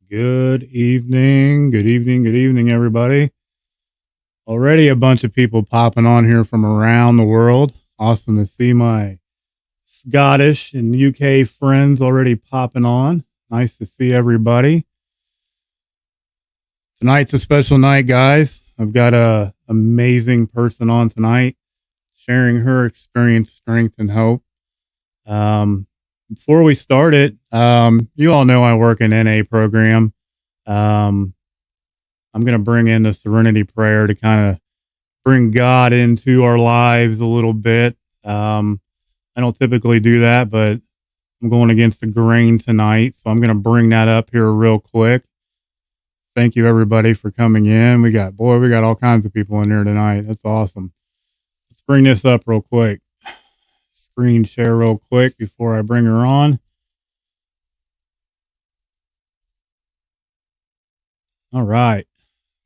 Good evening. Good evening. Good evening, everybody. Already a bunch of people popping on here from around the world. Awesome to see my Scottish and UK friends already popping on. Nice to see everybody. Tonight's a special night, guys. I've got a amazing person on tonight sharing her experience, strength, and hope. Um, Before we start it, you all know I work in NA program. Um, I'm going to bring in the Serenity Prayer to kind of bring God into our lives a little bit. I don't typically do that, but I'm going against the grain tonight. So I'm going to bring that up here real quick. Thank you, everybody, for coming in. We got all kinds of people in here tonight. That's awesome. Let's bring this up real quick. Screen share real quick before I bring her on. All right.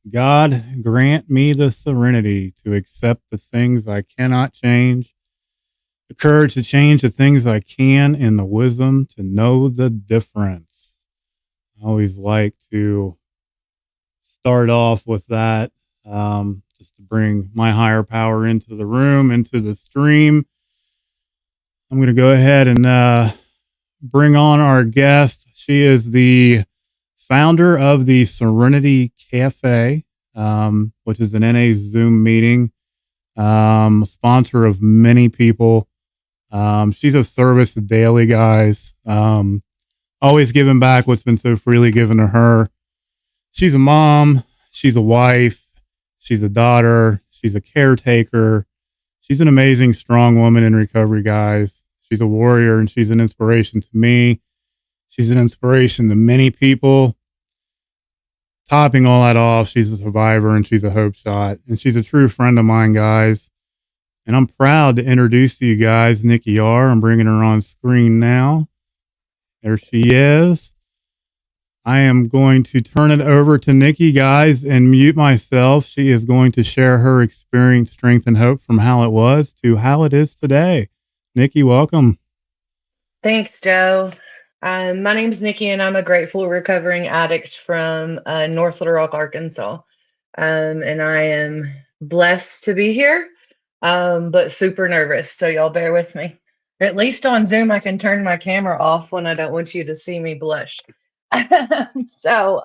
God, grant me the serenity to accept the things I cannot change, the courage to change the things I can, and the wisdom to know the difference. I always like to start off with that, just to bring my higher power into the room, into the stream. I'm going to go ahead and bring on our guest. She is the founder of the Serenity Cafe, which is an NA Zoom meeting, sponsor of many people. She's a service daily, guys. Always giving back what's been so freely given to her. She's a mom. She's a wife. She's a daughter. She's a caretaker. She's an amazing, strong woman in recovery, guys. She's a warrior, and she's an inspiration to me. She's an inspiration to many people. Topping all that off, she's a survivor, and she's a hope shot. And she's a true friend of mine, guys. And I'm proud to introduce to you guys Nikki R. I'm bringing her on screen now. There she is. I am going to turn it over to Nikki, guys, and mute myself. She is going to share her experience, strength, and hope from how it was to how it is today. Nikki, welcome. Thanks, Joe. My name's Nikki, and I'm a grateful recovering addict from North Little Rock, Arkansas. And I am blessed to be here, but super nervous. So y'all bear with me. At least on Zoom, I can turn my camera off when I don't want you to see me blush. so,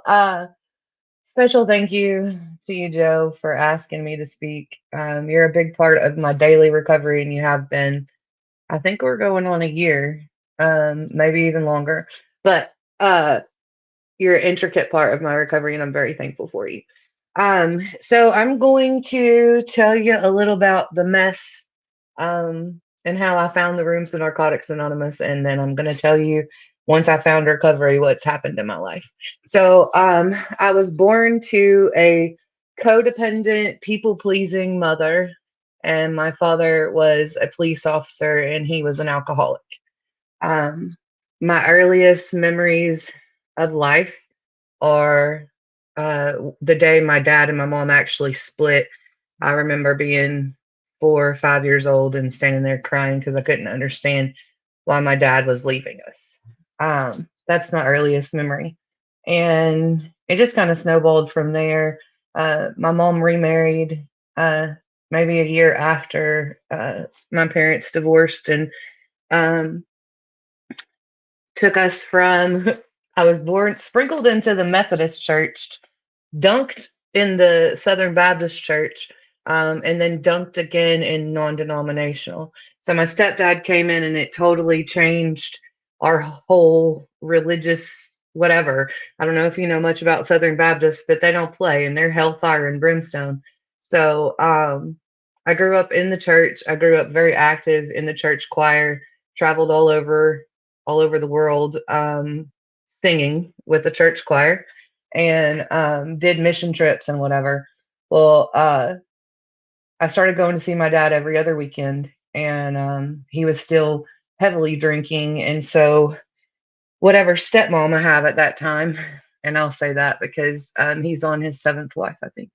special thank you to you, Joe, for asking me to speak. You're a big part of my daily recovery, and you have been. I think we're going on a year, maybe even longer. But you're an intricate part of my recovery, and I'm very thankful for you. So I'm going to tell you a little about the mess and how I found the rooms of Narcotics Anonymous, and then I'm going to tell you once I found recovery what's happened in my life. So I was born to a codependent, people-pleasing mother, and my father was a police officer, and he was an alcoholic. Um, my earliest memories of life are the day my dad and my mom actually split. I remember being 4 or 5 years old and standing there crying because I couldn't understand why my dad was leaving us. That's my earliest memory. And it just kind of snowballed from there. My mom remarried maybe a year after my parents divorced, and um, took us from, I was born, sprinkled into the Methodist church, dunked in the Southern Baptist church, and then dunked again in non denominational. So my stepdad came in and it totally changed our whole religious whatever. I don't know if you know much about Southern Baptists, but they don't play and they're hellfire and brimstone. So I grew up in the church. I grew up very active in the church choir, traveled all over the world, singing with the church choir, and did mission trips and whatever. Well, I started going to see my dad every other weekend, and he was still heavily drinking. And so, whatever stepmom I have at that time, and I'll say that because he's on his seventh wife, I think.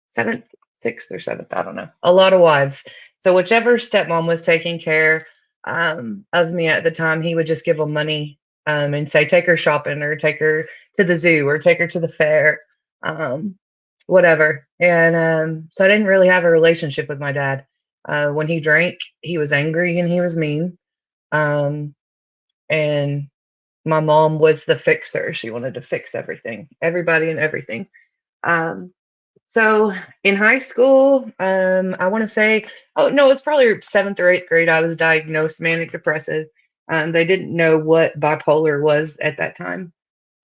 Seventh, sixth, or seventh, I don't know. A lot of wives. So, whichever stepmom was taking care of me at the time, he would just give them money and say, take her shopping or take her to the zoo or take her to the fair, um, whatever. And so I didn't really have a relationship with my dad. When he drank, he was angry and he was mean. Um, and my mom was the fixer. She wanted to fix everything, everybody and everything. Um, so in high school, I want to say, oh no, it was probably seventh or eighth grade. I was diagnosed manic depressive. They didn't know what bipolar was at that time.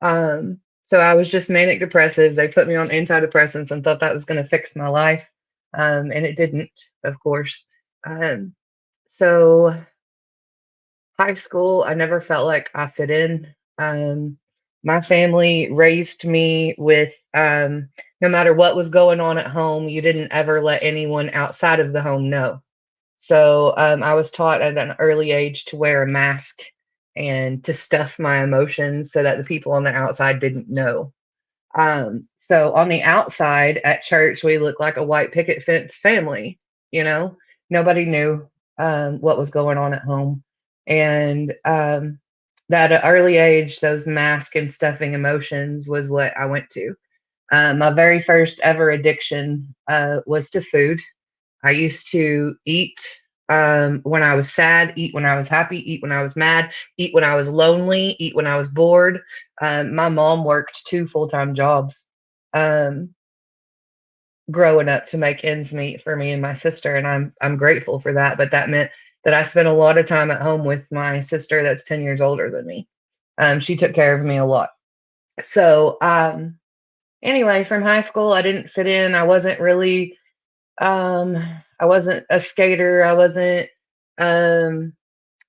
So I was just manic depressive. They put me on antidepressants and thought that was going to fix my life. And it didn't, of course. Um, so high school, I never felt like I fit in. My family raised me with no matter what was going on at home, you didn't ever let anyone outside of the home know. So I was taught at an early age to wear a mask and to stuff my emotions so that the people on the outside didn't know. So on the outside at church, we looked like a white picket fence family. You know, nobody knew what was going on at home, and that at an early age, those mask and stuffing emotions was what I went to. My very first ever addiction was to food. I used to eat when I was sad, eat when I was happy, eat when I was mad, eat when I was lonely, eat when I was bored. My mom worked two full-time jobs um, growing up to make ends meet for me and my sister, and I'm grateful for that. But that meant that I spent a lot of time at home with my sister that's 10 years older than me. She took care of me a lot. So anyway, from high school, I didn't fit in. Um, I wasn't a skater. I wasn't um,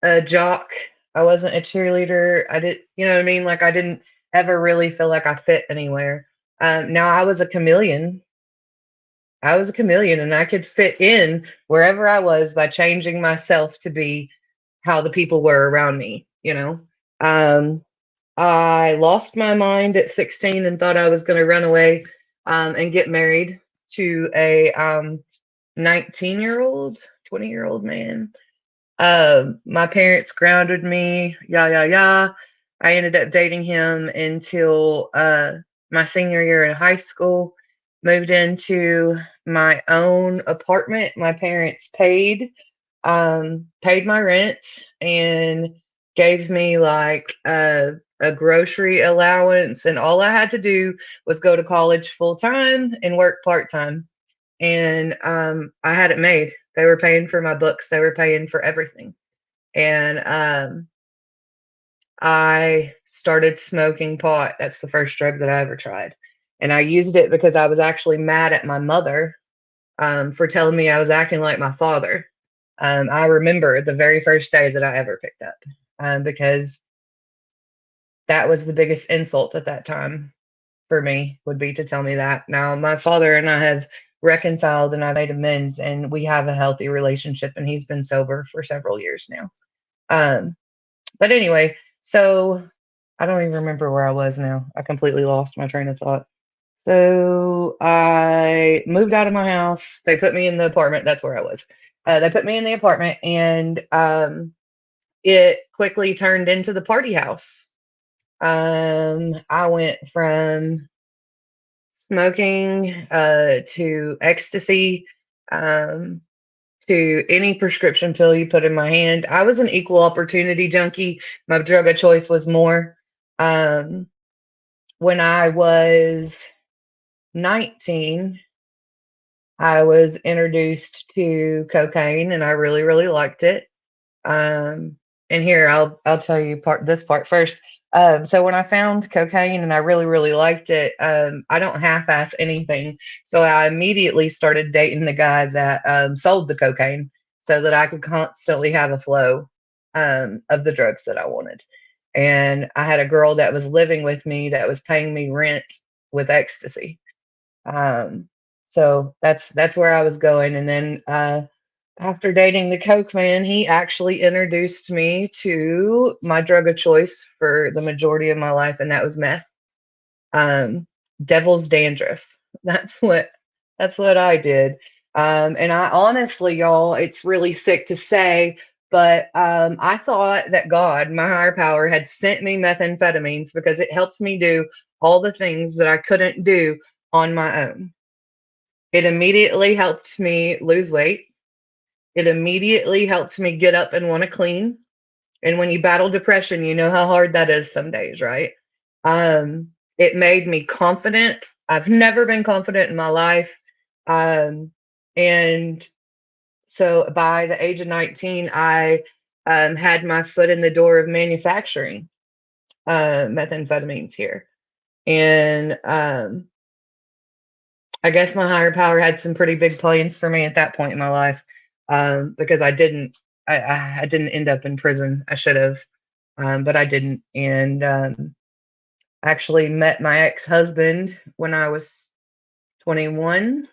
a jock. I wasn't a cheerleader. I did, you know what I mean? Like I didn't ever really feel like I fit anywhere. Now I was a chameleon. I was a chameleon and I could fit in wherever I was by changing myself to be how the people were around me, you know? Um, I lost my mind at 16 and thought I was going to run away and get married to a 19-year-old, 20-year-old man. My parents grounded me, yeah, yeah, yeah. I ended up dating him until my senior year in high school. Moved into my own apartment. My parents paid my rent and gave me like a grocery allowance. And all I had to do was go to college full time and work part time. And I had it made. They were paying for my books. They were paying for everything. And I started smoking pot. That's the first drug that I ever tried. And I used it because I was actually mad at my mother for telling me I was acting like my father. I remember the very first day that I ever picked up because that was the biggest insult at that time for me would be to tell me that. Now, my father and I have reconciled and I made amends, and we have a healthy relationship, and he's been sober for several years now. Um, but anyway, so I don't even remember where I was now. I completely lost my train of thought. So I moved out of my house. They put me in the apartment. That's where I was. They put me in the apartment, and it quickly turned into the party house. I went from smoking to ecstasy um, to any prescription pill you put in my hand. I was an equal opportunity junkie. My drug of choice was more. Um, when I was 19, I was introduced to cocaine and I really, really liked it. Um, and here I'll tell you this part first. So when I found cocaine and I really, really liked it, I don't half-ass anything. So I immediately started dating the guy that sold the cocaine so that I could constantly have a flow of the drugs that I wanted. And I had a girl that was living with me that was paying me rent with ecstasy. Um, so that's where I was going. And then after dating the Coke man, he actually introduced me to my drug of choice for the majority of my life, and that was meth. Um, Devil's dandruff. That's what that's what I did. And I honestly, y'all, it's really sick to say, but I thought that God, my higher power, had sent me methamphetamines because it helped me do all the things that I couldn't do on my own. It immediately helped me lose weight. It immediately helped me get up and want to clean. And when you battle depression, you know how hard that is some days, right? It made me confident. I've never been confident in my life. Um, and so by the age of 19, I had my foot in the door of manufacturing methamphetamines here. And I guess my higher power had some pretty big plans for me at that point in my life, because I didn't end up in prison. I should have, but I didn't. And actually met my ex-husband when I was 21.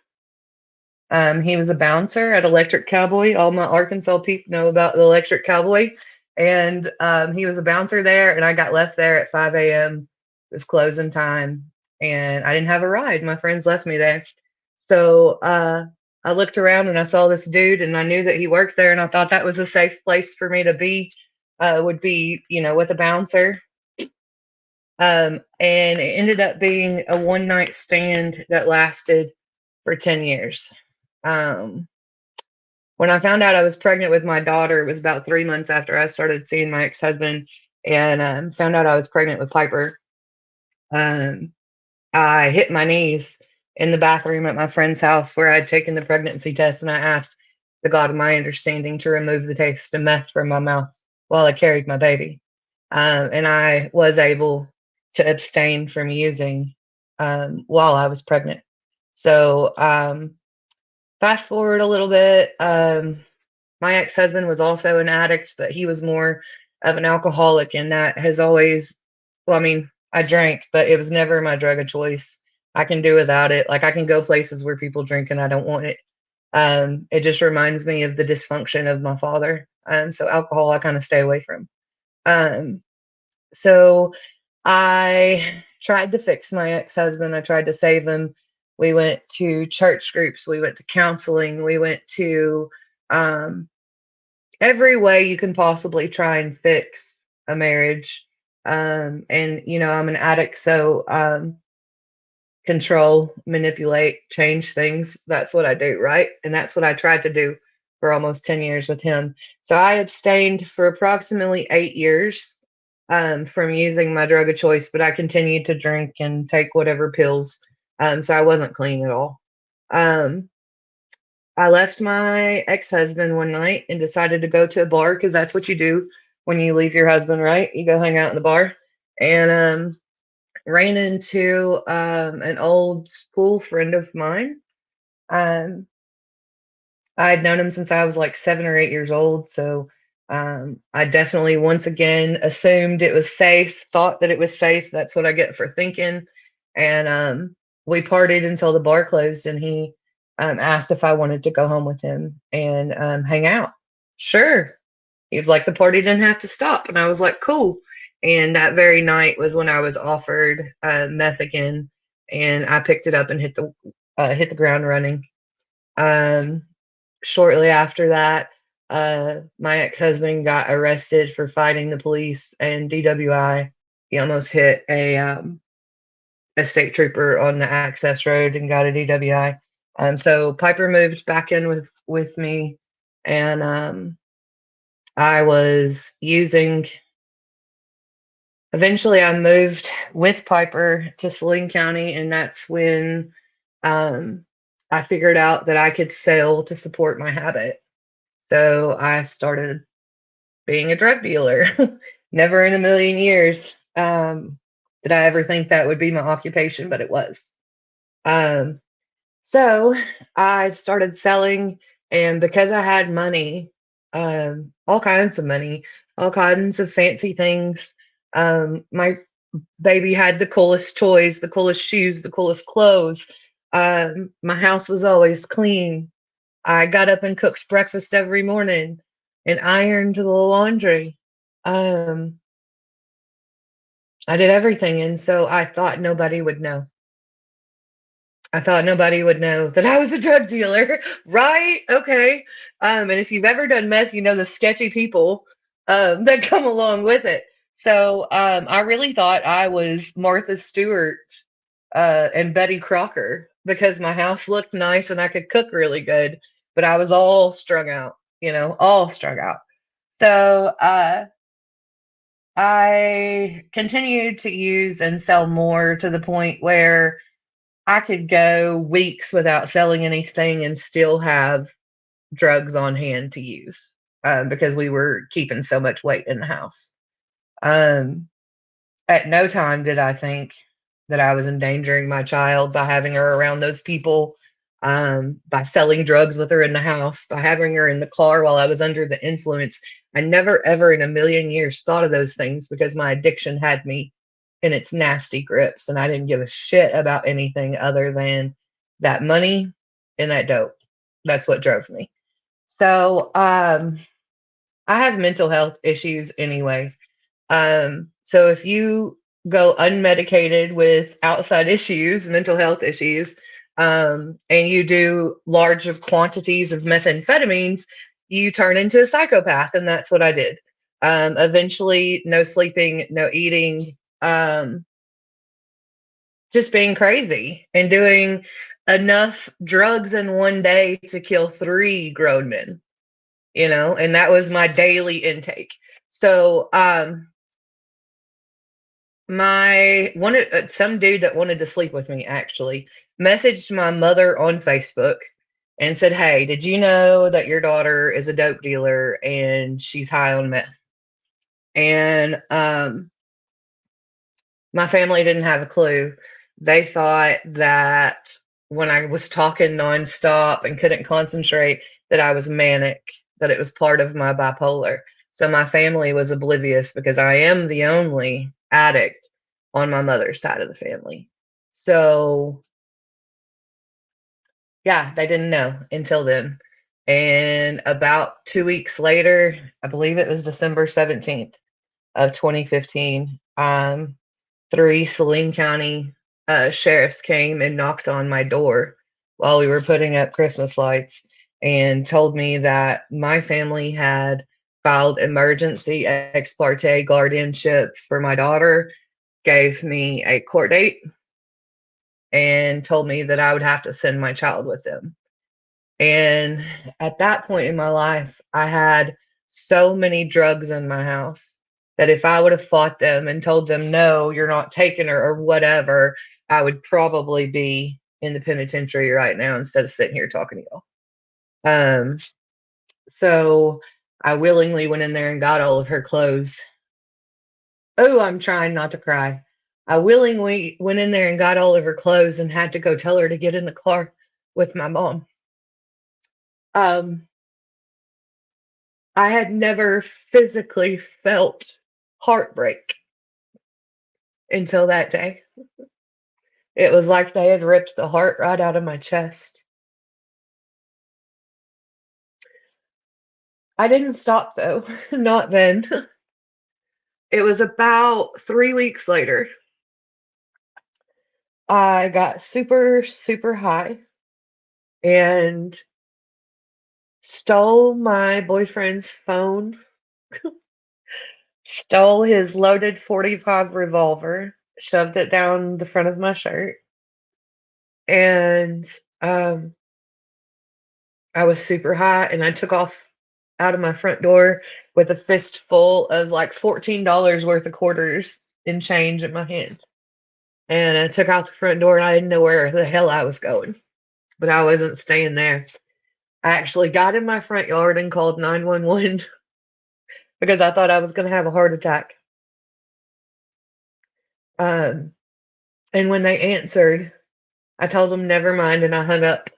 He was a bouncer at Electric Cowboy. All my Arkansas people know about the Electric Cowboy. And he was a bouncer there, and I got left there at 5 a.m. It was closing time, and I didn't have a ride. My friends left me there. So I looked around and I saw this dude, and I knew that he worked there, and I thought that was a safe place for me to be, would be, with a bouncer. And it ended up being a one night stand that lasted for 10 years. Um, when I found out I was pregnant with my daughter, it was about 3 months after I started seeing my ex husband, and found out I was pregnant with Piper. Um, I hit my knees in the bathroom at my friend's house where I'd taken the pregnancy test, and I asked the God of my understanding to remove the taste of meth from my mouth while I carried my baby. And I was able to abstain from using while I was pregnant. So fast forward a little bit. My ex-husband was also an addict, but he was more of an alcoholic, and that has always, well, I mean, I drank, but it was never my drug of choice. I can do without it. Like I can go places where people drink and I don't want it. It just reminds me of the dysfunction of my father. So alcohol, I kind of stay away from. Um, so I tried to fix my ex-husband. I tried to save him. We went to church groups. We went to counseling. We went to um, every way you can possibly try and fix a marriage. And I'm an addict, so control, manipulate, change things. That's what I do, right? And that's what I tried to do for almost 10 years with him. So I abstained for approximately 8 years from using my drug of choice, but I continued to drink and take whatever pills. So I wasn't clean at all. Um, I left my ex-husband one night and decided to go to a bar because that's what you do when you leave your husband, right? You go hang out in the bar. And ran into an old school friend of mine. Um, I had known him since I was like 7 or 8 years old. So I definitely once again assumed it was safe, thought that it was safe. That's what I get for thinking. And we partied until the bar closed, and he asked if I wanted to go home with him and hang out. Sure. He was like, the party didn't have to stop. And I was like, cool. And that very night was when I was offered meth again, and I picked it up and hit the ground running. Um, Shortly after that, my ex-husband got arrested for fighting the police and DWI. He almost hit a state trooper on the access road and got a DWI. So Piper moved back in with me, and I was using. Eventually, I moved with Piper to Saline County, and that's when um, I figured out that I could sell to support my habit. So I started being a drug dealer. Never in a million years did I ever think that would be my occupation, but it was. Um, so I started selling, and because I had money, all kinds of money, all kinds of fancy things. My baby had the coolest toys, the coolest shoes, the coolest clothes. My house was always clean. I got up and cooked breakfast every morning and ironed the laundry. Um, I did everything, and so I thought nobody would know. I thought nobody would know that I was a drug dealer, right? Okay. And if you've ever done meth, you know the sketchy people that come along with it. So I really thought I was Martha Stewart and Betty Crocker because my house looked nice and I could cook really good, but I was all strung out, all strung out. So I continued to use and sell more to the point where I could go weeks without selling anything and still have drugs on hand to use because we were keeping so much weight in the house. Um, at no time did I think that I was endangering my child by having her around those people, by selling drugs with her in the house, by having her in the car while I was under the influence. I never, ever in a million years thought of those things because my addiction had me in its nasty grips, and I didn't give a shit about anything other than that money and that dope. That's what drove me. So I have mental health issues anyway. So if you go unmedicated with outside issues, mental health issues, and you do large quantities of methamphetamines, you turn into a psychopath, and that's what I did. Eventually, no sleeping, no eating, just being crazy and doing enough drugs in one day to kill 3 grown men, and that was my daily intake. So my one some dude that wanted to sleep with me actually messaged my mother on Facebook and said, "Hey, did you know that your daughter is a dope dealer and she's high on meth?" And my family didn't have a clue. They thought that when I was talking nonstop and couldn't concentrate, that I was manic, that it was part of my bipolar. So my family was oblivious because I am the only addict on my mother's side of the family. So yeah, they didn't know until then. And about 2 weeks later, I believe it was December 17th of 2015, 3 Saline County sheriffs came and knocked on my door while we were putting up Christmas lights and told me that my family had filed emergency ex parte guardianship for my daughter, gave me a court date, and told me that I would have to send my child with them. And at that point in my life, I had so many drugs in my house that if I would have fought them and told them, no, you're not taking her or whatever, I would probably be in the penitentiary right now instead of sitting here talking to y'all. Um, so I willingly went in there and got all of her clothes. Oh, I'm trying not to cry. I willingly went in there and got all of her clothes and had to go tell her to get in the car with my mom. Um, I had never physically felt heartbreak until that day. It was like they had ripped the heart right out of my chest. I didn't stop though, not then. It was about 3 weeks later. I got super, super high and stole my boyfriend's phone, stole his loaded 45 revolver, shoved it down the front of my shirt, and um, I was super high and I took off out of my front door with a fistful of like $14 worth of quarters in change in my hand. And I took out the front door and I didn't know where the hell I was going, but I wasn't staying there. I actually got in my front yard and called 911 because I thought I was going to have a heart attack. Um, and when they answered, I told them never mind and I hung up.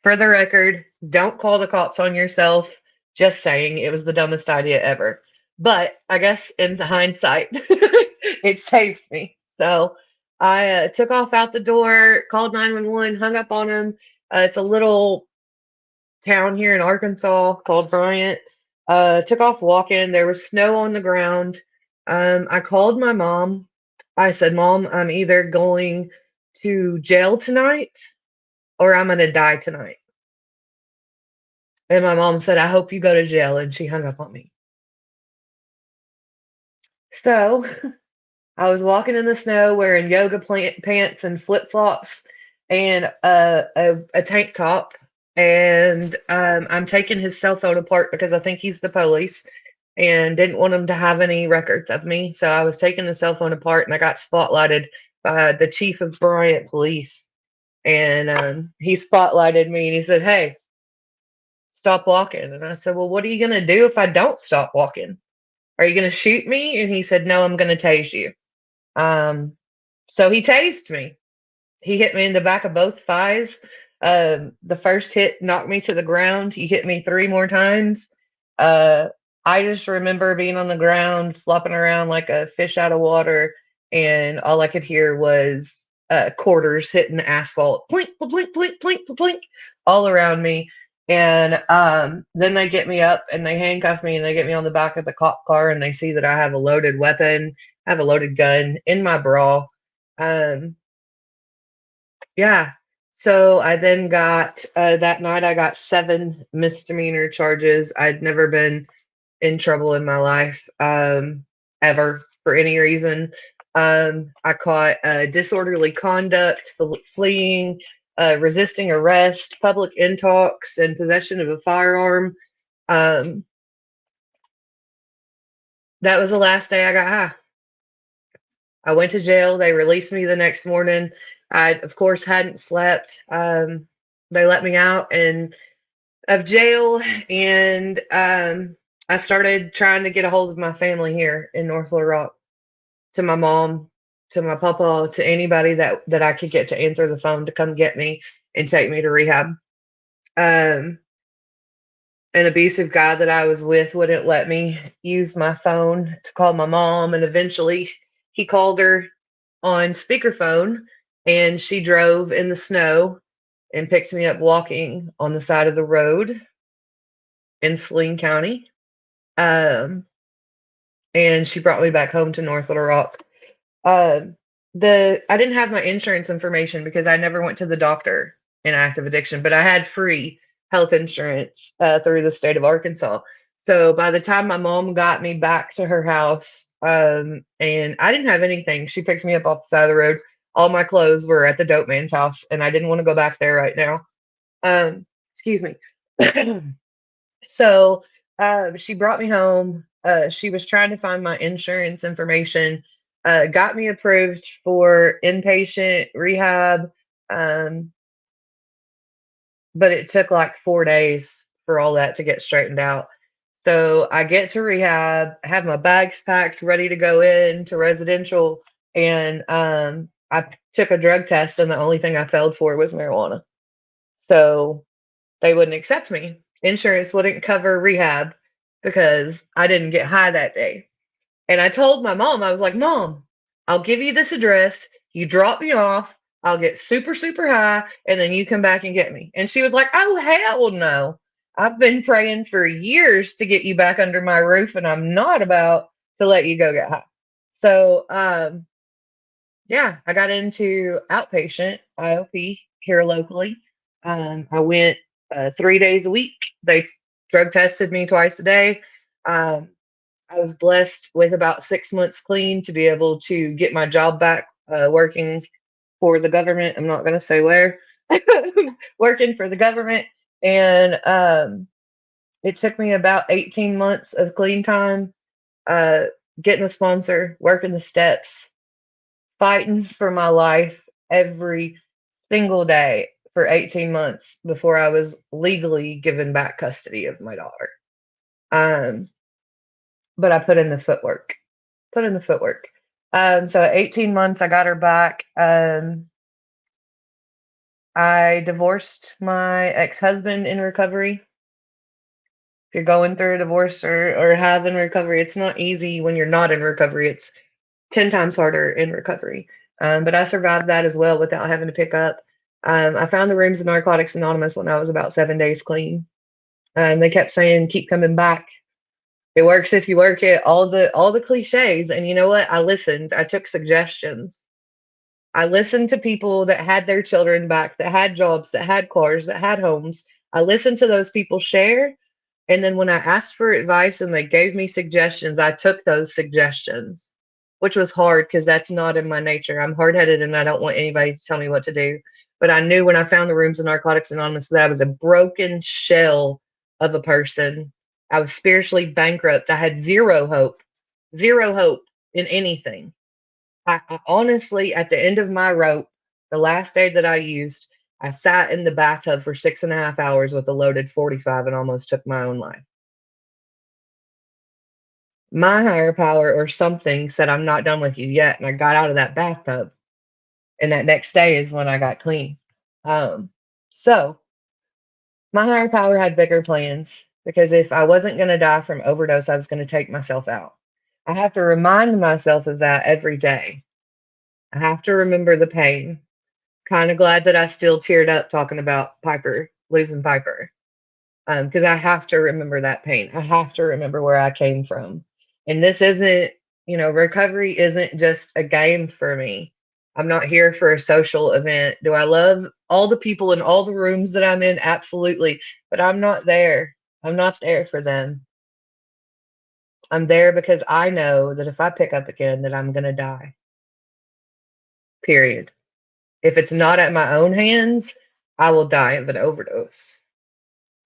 For the record, don't call the cops on yourself. Just saying, it was the dumbest idea ever. But I guess in hindsight, it saved me. So I took off out the door, called 911, hung up on him. It's a little town here in Arkansas called Bryant. Took off walking. There was snow on the ground. I called my mom. I said, Mom, I'm either going to jail tonight or I'm going to die tonight. And my mom said, I hope you go to jail. And she hung up on me. So I was walking in the snow wearing yoga pants and flip flops and a tank top. And I'm taking his cell phone apart because I think he's the police and didn't want him to have any records of me. So I was taking the cell phone apart and I got spotlighted by the chief of Bryant Police. And he spotlighted me and he said, "Hey, stop walking." And I said, "Well, what are you going to do if I don't stop walking? Are you going to shoot me?" And he said, "No, I'm going to tase you." Um, so he tased me. He hit me in the back of both thighs. The first hit knocked me to the ground. He hit me three more times. Uh, I just remember being on the ground, flopping around like a fish out of water, and all I could hear was quarters hitting the asphalt, blink, blink, blink, blink, blink, all around me. And then they get me up and they handcuff me and they get me on the back of the cop car and they see that I have a loaded weapon, I have a loaded gun in my bra. Um, yeah. So I then got that night I got seven misdemeanor charges. I'd never been in trouble in my life ever for any reason. I caught disorderly conduct, fleeing, resisting arrest, public intox, and possession of a firearm. Um, that was the last day I got high. I went to jail. They released me the next morning. I, of course, hadn't slept. They let me out and of jail, and I started trying to get a hold of my family here in North Little Rock. To my mom, to my papa, to anybody that I could get to answer the phone to come get me and take me to rehab. Um, an abusive guy that I was with wouldn't let me use my phone to call my mom, and eventually he called her on speakerphone, and she drove in the snow and picked me up walking on the side of the road in Saline County. Um, and she brought me back home to North Little Rock. Um, the I didn't have my insurance information because I never went to the doctor in active addiction, but I had free health insurance through the state of Arkansas. So by the time my mom got me back to her house, and I didn't have anything, she picked me up off the side of the road. All my clothes were at the dope man's house, and I didn't want to go back there right now. Excuse me. So she brought me home. She was trying to find my insurance information, got me approved for inpatient rehab, um, but it took like 4 days for all that to get straightened out. So I get to rehab, have my bags packed, ready to go into residential, and I took a drug test, and the only thing I failed for was marijuana. So they wouldn't accept me. Insurance wouldn't cover rehab because I didn't get high that day. And I told my mom, I was like, "Mom, I'll give you this address. You drop me off. I'll get super, super high, and then you come back and get me." And she was like, "Oh, hell no. I've been praying for years to get you back under my roof, and I'm not about to let you go get high." So, yeah, I got into outpatient IOP here locally. I went 3 days a week. They drug tested me twice a day. Um, I was blessed with about 6 months clean to be able to get my job back working for the government. I'm not going to say where, working for the government. And it took me about 18 months of clean time, uh, getting a sponsor, working the steps, fighting for my life every single day for 18 months before I was legally given back custody of my daughter. Um, but I put in the footwork, put in the footwork. So at 18 months, I got her back. I divorced my ex-husband in recovery. If you're going through a divorce or having recovery, it's not easy when you're not in recovery. It's 10 times harder in recovery. But I survived that as well without having to pick up. I found the rooms of Narcotics Anonymous when I was about 7 days clean. And they kept saying, "Keep coming back. It works if you work it." All the cliches. And you know what? I listened. I took suggestions. I listened to people that had their children back, that had jobs, that had cars, that had homes. I listened to those people share. And then when I asked for advice and they gave me suggestions, I took those suggestions, which was hard because that's not in my nature. I'm hard headed and I don't want anybody to tell me what to do. But I knew when I found the rooms of Narcotics Anonymous that I was a broken shell of a person. I was spiritually bankrupt. I had zero hope in anything. I honestly, at the end of my rope, the last day that I used, I sat in the bathtub for 6.5 hours with a loaded 45 and almost took my own life. My higher power or something said, I'm not done with you yet. And I got out of that bathtub. And that next day is when I got clean. Um, so my higher power had bigger plans because if I wasn't going to die from overdose, I was going to take myself out. I have to remind myself of that every day. I have to remember the pain. Kind of glad that I still teared up talking about Piper, losing Piper. Because I have to remember that pain. I have to remember where I came from. And this isn't, recovery isn't just a game for me. I'm not here for a social event. Do I love all the people in all the rooms that I'm in? Absolutely. But I'm not there. I'm not there for them. I'm there because I know that if I pick up again, that I'm going to die. Period. If it's not at my own hands, I will die of an overdose.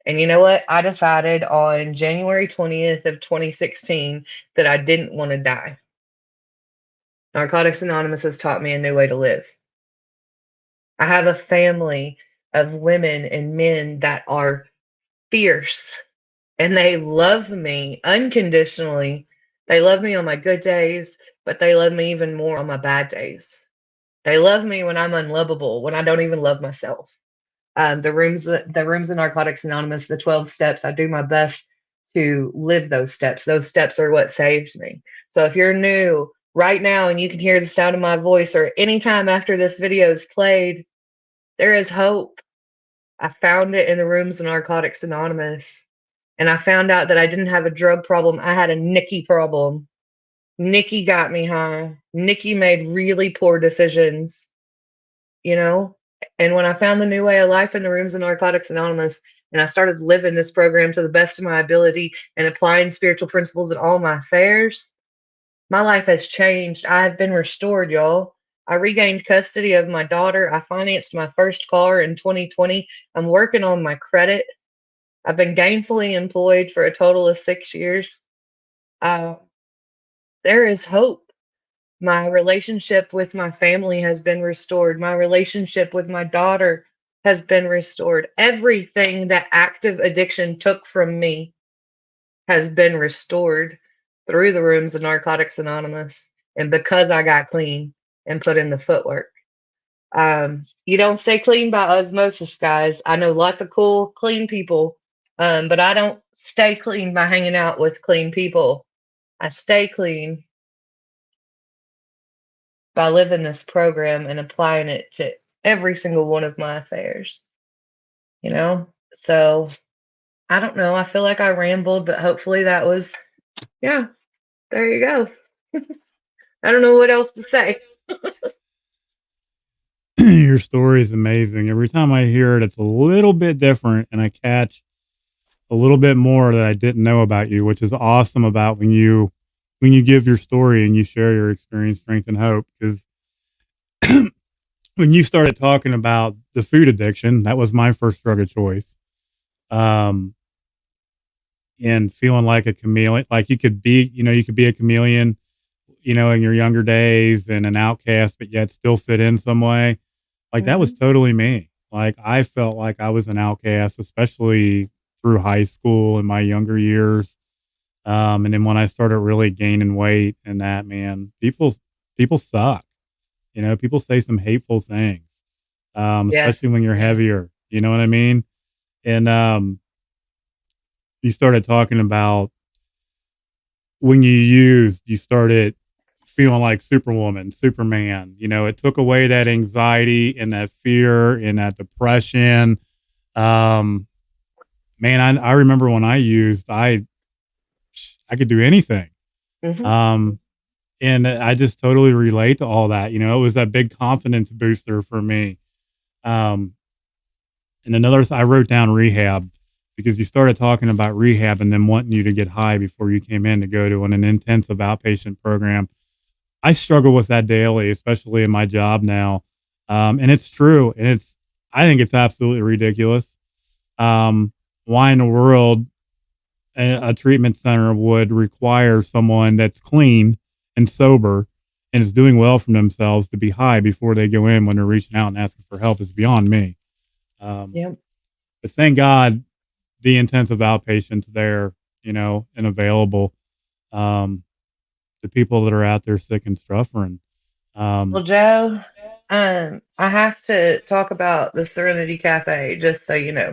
And you know what? I decided on January 20th of 2016 that I didn't want to die. Narcotics Anonymous has taught me a new way to live. I have a family of women and men that are fierce and they love me unconditionally. They love me on my good days, but they love me even more on my bad days. They love me when I'm unlovable, when I don't even love myself. The rooms in Narcotics Anonymous, the 12 steps, I do my best to live those steps. Those steps are what saved me. So if you're new right now and you can hear the sound of my voice or anytime after this video is played, there is hope. I found it in the rooms in Narcotics Anonymous. And I found out that I didn't have a drug problem. I had a Nikki problem. Nikki got me high. Nikki made really poor decisions, you know? And when I found the new way of life in the rooms of Narcotics Anonymous, and I started living this program to the best of my ability and applying spiritual principles in all my affairs, my life has changed. I have been restored, y'all. I regained custody of my daughter. I financed my first car in 2020. I'm working on my credit. I've been gainfully employed for a total of 6 years. Uh, there is hope. My relationship with my family has been restored. My relationship with my daughter has been restored. Everything that active addiction took from me has been restored through the rooms of Narcotics Anonymous and because I got clean and put in the footwork. You don't stay clean by osmosis, guys. I know lots of cool, clean people, but I don't stay clean by hanging out with clean people. I stay clean by living this program and applying it to every single one of my affairs, you know? So I don't know. I feel like I rambled, but hopefully that was, yeah, there you go. I don't know what else to say. Your story is amazing. Every time I hear it, it's a little bit different, and I catch a little bit more that I didn't know about you, which is awesome about when you give your story and you share your experience, strength, and hope. Because when you started talking about the food addiction, that was my first drug of choice. Um, and feeling like a chameleon, like you could be a chameleon, in your younger days and an outcast, but yet still fit in some way. Like that was Hmm. totally me. Like I felt like I was an outcast, especially through high school and my younger years. And then when I started really gaining weight and that, man, people suck. People say some hateful things, Yes. especially when you're heavier. You know what I mean? And you started talking about when you started feeling like Superwoman, Superman. It took away that anxiety and that fear and that depression. Um, Man, I remember when I used, I could do anything. Hmm. Um, and I just totally relate to all that. It was that big confidence booster for me. Um, and I wrote down rehab because you started talking about rehab and then wanting you to get high before you came in to go to an intensive outpatient program. I struggle with that daily, especially in my job now. And it's true. And I think it's absolutely ridiculous. Um, why in the world a treatment center would require someone that's clean and sober and is doing well for themselves to be high before they go in when they're reaching out and asking for help is beyond me. Um, Yep. but thank God the intensive outpatients there, and available um, to people that are out there sick and suffering. Well, Um, Joe, I have to talk about the Serenity Cafe, just so you know.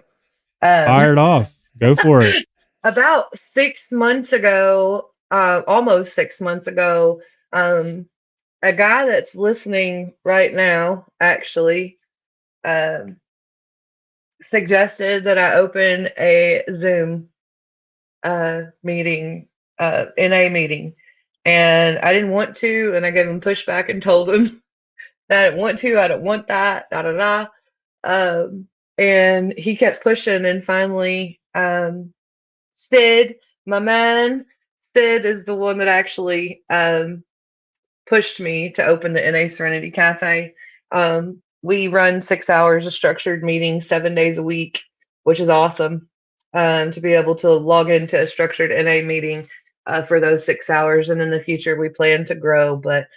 Um, Fired off. Go for it. about 6 months ago, almost 6 months ago, um, a guy that's listening right now actually um, suggested that I open a Zoom meeting, NA meeting. And I didn't want to, and I gave him pushback and told him that I didn't want to, I don't want that, da da da. Um, and he kept pushing, and finally, Sid, my man, Sid is the one that actually pushed me to open the NA Serenity Cafe. We run 6 hours of structured meetings 7 days a week, which is awesome. To be able to log into a structured NA meeting for those 6 hours. And in the future, we plan to grow. But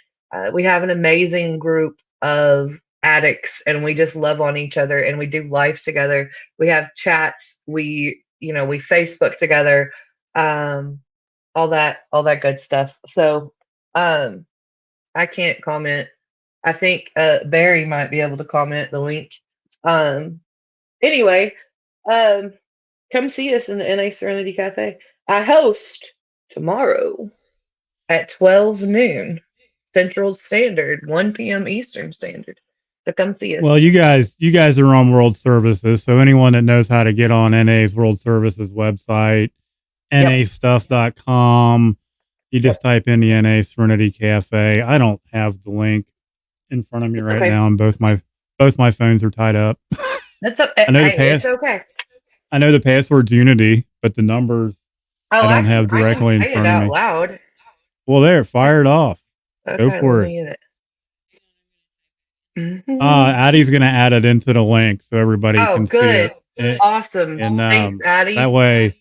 we have an amazing group of addicts, and we just love on each other, and we do life together. We have chats. We Facebook together. Um, all that good stuff. So, um, I can't comment. I think Barry might be able to comment the link. Um, anyway, um, come see us in the NA Serenity Cafe. I host tomorrow at 12 noon Central Standard, 1 p.m. Eastern Standard. So come see us. Well, you guys are on World Services, so anyone that knows how to get on NA's World Services website, Yep. nastuff.com, you Yep. just type in the NA Serenity Cafe. I don't have the link in front of me It's right okay. now, and both my phones are tied up. That's okay. I know the Hey, it's pass okay. I know the password's Unity, but the numbers Oh, I I don't can have I can directly in say it front of out me. loud. Well, there, fire it off. Go Okay, let for it. me get it. Addie's gonna add it into the link so everybody Oh, can see good. it. Awesome. And Thanks, that Addie. way,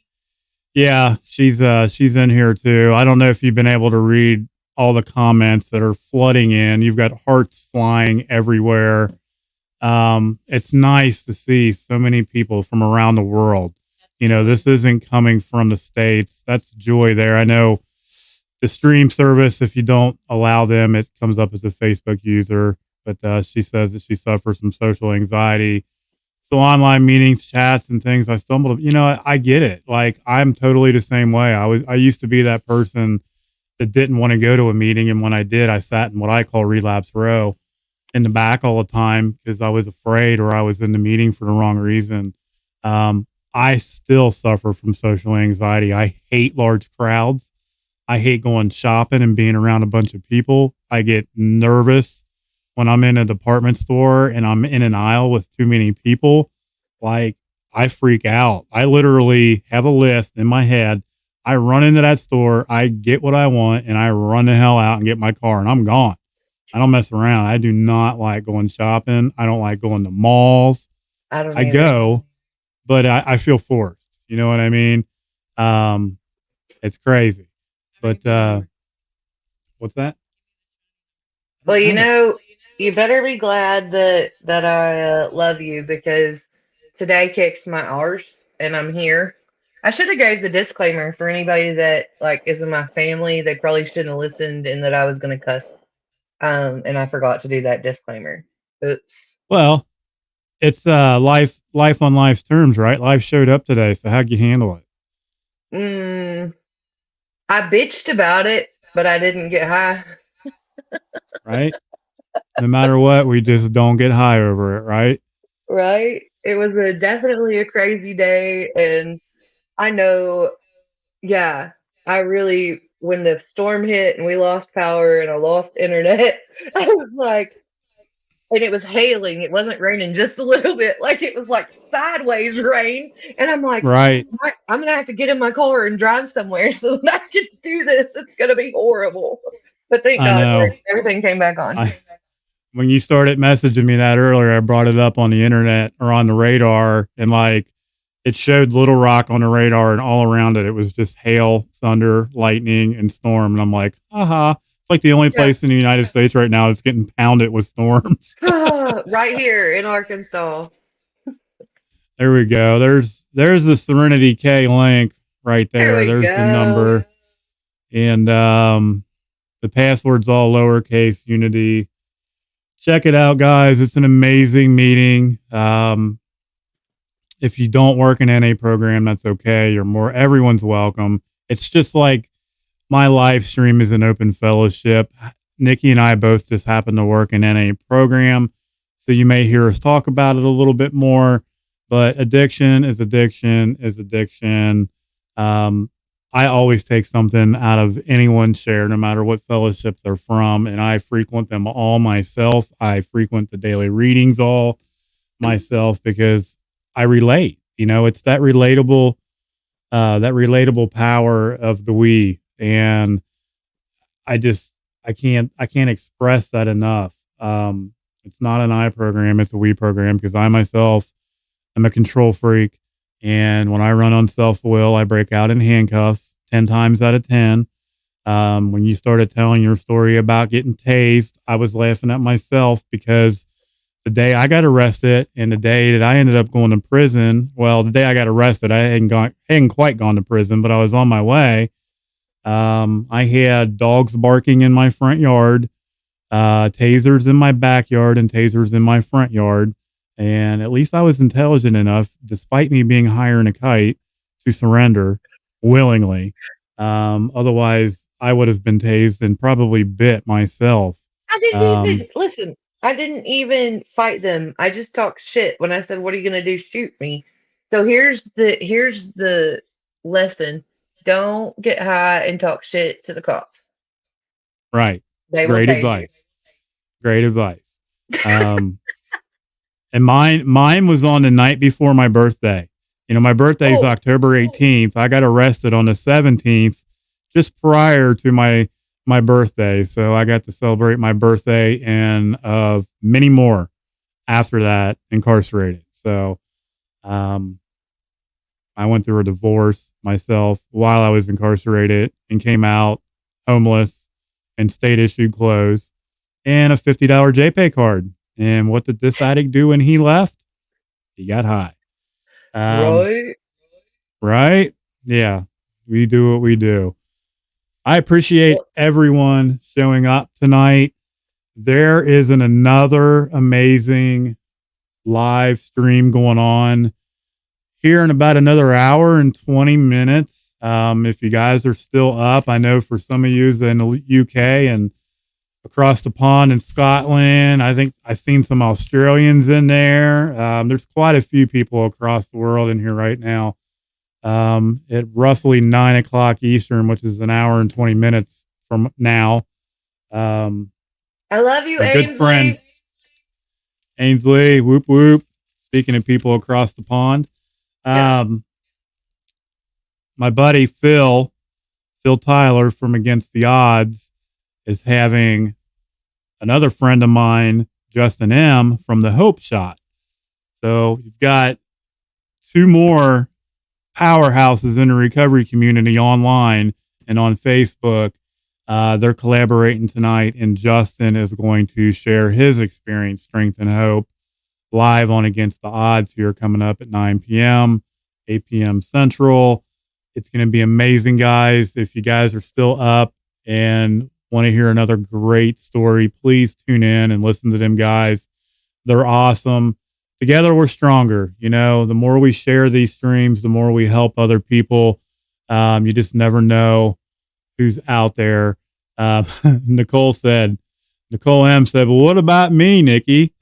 yeah, she's in here too. I don't know if you've been able to read all the comments that are flooding in. You've got hearts flying everywhere. It's nice to see so many people from around the world. This isn't coming from the States. That's joy there. I know the stream service, if you don't allow them, it comes up as a Facebook user. But she says that she suffers from social anxiety. So online meetings, chats, and things, I stumbled. I get it. Like I'm totally the same way. I used to be that person that didn't want to go to a meeting, and when I did, I sat in what I call relapse row in the back all the time because I was afraid or I was in the meeting for the wrong reason. I still suffer from social anxiety. I hate large crowds. I hate going shopping and being around a bunch of people. I get nervous when I'm in a department store and I'm in an aisle with too many people. Like I freak out. I literally have a list in my head. I run into that store, I get what I want, and I run the hell out and get my car and I'm gone. I don't mess around. I do not like going shopping. I don't like going to malls. I don't I either. go, but I feel forced. You know what I mean? Um, it's crazy. But what's that? I Well, don't have it. you better be glad that I love you, because today kicks my arse and I'm here. I should have gave the disclaimer for anybody that like is in my family. They probably shouldn't have listened, and that I was going to cuss. And I forgot to do that disclaimer. Oops. Well, it's life on life's terms, right? Life showed up today, so how'd you handle it? Mm, I bitched about it, but I didn't get high. Right? No matter what, we just don't get high over it, right? Right? It was definitely a crazy day, and I know. Yeah, I really, when the storm hit and we lost power and I lost internet, I was like, and it was hailing. It wasn't raining just a little bit. Like it was like sideways rain. And I'm like, Right. I'm gonna have to get in my car and drive somewhere so that I can do this. It's gonna be horrible. But thank I God it know. worked. Everything came back on. I When you started messaging me that earlier, I brought it up on the internet or on the radar, and like it showed Little Rock on the radar, and all around it, it was just hail, thunder, lightning, and storm. And I'm like, aha! It's like the only Yeah. place in the United States right now that's getting pounded with storms. Right here in Arkansas. There we go. There's the Serenity K link right There there. we There's the go. number, and the password's all lowercase Unity. Check it out, guys. It's an amazing meeting. If you don't work in NA program, that's okay. Everyone's welcome. It's just like my live stream is an open fellowship. Nikki and I both just happen to work in NA program. So you may hear us talk about it a little bit more, but addiction is addiction is addiction. I always take something out of anyone's share, no matter what fellowship they're from, and I frequent them all myself. I frequent the daily readings all myself because I relate. It's that relatable power of the we, and I can't express that enough. It's not an I program; it's a we program because I myself am a control freak, and when I run on self will, I break out in handcuffs 10 times out of 10. When you started telling your story about getting tased, I was laughing at myself because the day I got arrested and the day that I ended up going to prison, well, the day I got arrested, I hadn't quite gone to prison, but I was on my way. I had dogs barking in my front yard, tasers in my backyard, and tasers in my front yard. And at least I was intelligent enough, despite me being higher than a kite, to surrender willingly. Otherwise, I would have been tased and probably bit myself. I didn't Um, even listen. I didn't even fight them. I just talked shit when I said, "What are you gonna do? Shoot me?" So here's the lesson. Don't get high and talk shit to the cops. right. They will Great tase you. advice. Great advice. Um, and mine was on the night before my birthday. My birthday is Oh, October 18th. I got arrested on the 17th, just prior to my birthday. So I got to celebrate my birthday and many more after that incarcerated. So um, I went through a divorce myself while I was incarcerated and came out homeless and state issued clothes and a $50 JPay card. And what did this addict do when he left? He got high. Um, right. right? Yeah, we do what we do. I appreciate Well, everyone showing up tonight. There is another amazing live stream going on here in about another hour and 20 minutes. If you guys are still up, I know for some of you in the UK and across the pond in Scotland, I think I've seen some Australians in there. There's quite a few people across the world in here right now. At roughly 9 o'clock Eastern, which is an hour and 20 minutes from now. Um, I love you, my good friend Ainsley. Ainsley, whoop whoop. Speaking of people across the pond, Yeah. um, my buddy Phil Tyler from Against the Odds is having another friend of mine, Justin M. from the Hope Shot. So you've got two more powerhouses in the recovery community online and on Facebook. They're collaborating tonight, and Justin is going to share his experience, strength, and hope live on Against the Odds here coming up at 9 p.m., 8 p.m. Central. It's going to be amazing, guys. If you guys are still up and want to hear another great story, please tune in and listen to them guys. They're awesome. Together, we're stronger. The more we share these streams, the more we help other people. You just never know who's out there. Nicole M said, well, what about me, Nikki?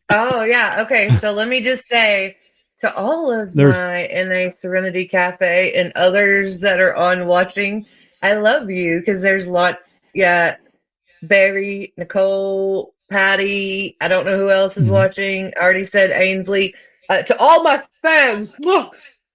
Oh, yeah. Okay. So let me just say to all of There's my NA Serenity Cafe and others that are on watching, I love you because there's lots. Yeah. Barry, Nicole, Patty. I don't know who else is Mhm. watching. I already said Ainsley. To all my fans,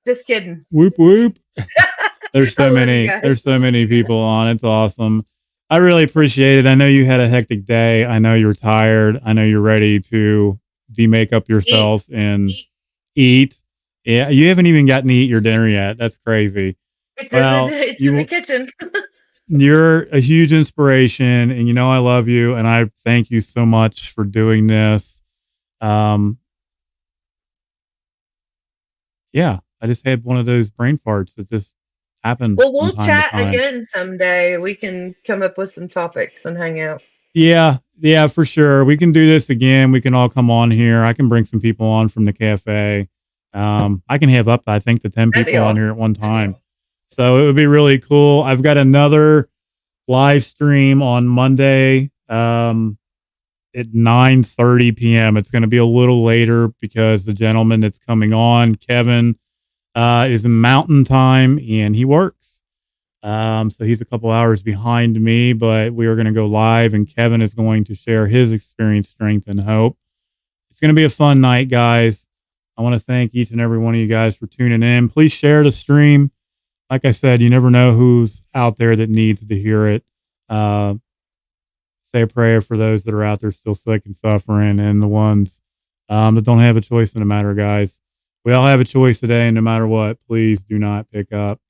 just kidding. Whoop whoop. I love you guys. There's so many people on. It's awesome. I really appreciate it. I know you had a hectic day. I know you're tired. I know you're ready to demake up Eat. yourself and eat. Yeah, you haven't even gotten to eat your dinner yet. That's crazy. Well, It's in the kitchen. you're a huge inspiration, and you know I love you, and I thank you so much for doing this. Um, yeah, I just had one of those brain farts that just happened Well, from we'll time to chat time. again someday. We can come up with some topics and hang out. Yeah, yeah, for sure. We can do this again. We can all come on here. I can bring some people on from the cafe. I can have up, I think, to 10 That'd be people on awesome. here at one time. So it would be really cool. I've got another live stream on Monday at 9:30 p.m. It's going to be a little later because the gentleman that's coming on, Kevin, is in Mountain Time and he works. So he's a couple hours behind me, but we are going to go live, and Kevin is going to share his experience, strength, and hope. It's going to be a fun night, guys. I want to thank each and every one of you guys for tuning in. Please share the stream. Like I said, you never know who's out there that needs to hear it. Uh, say a prayer for those that are out there still sick and suffering, and the ones that don't have a choice in the matter, guys. We all have a choice today, and no matter what, please do not pick up.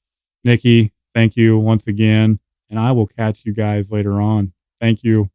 Nikki, thank you once again, and I will catch you guys later on. Thank you.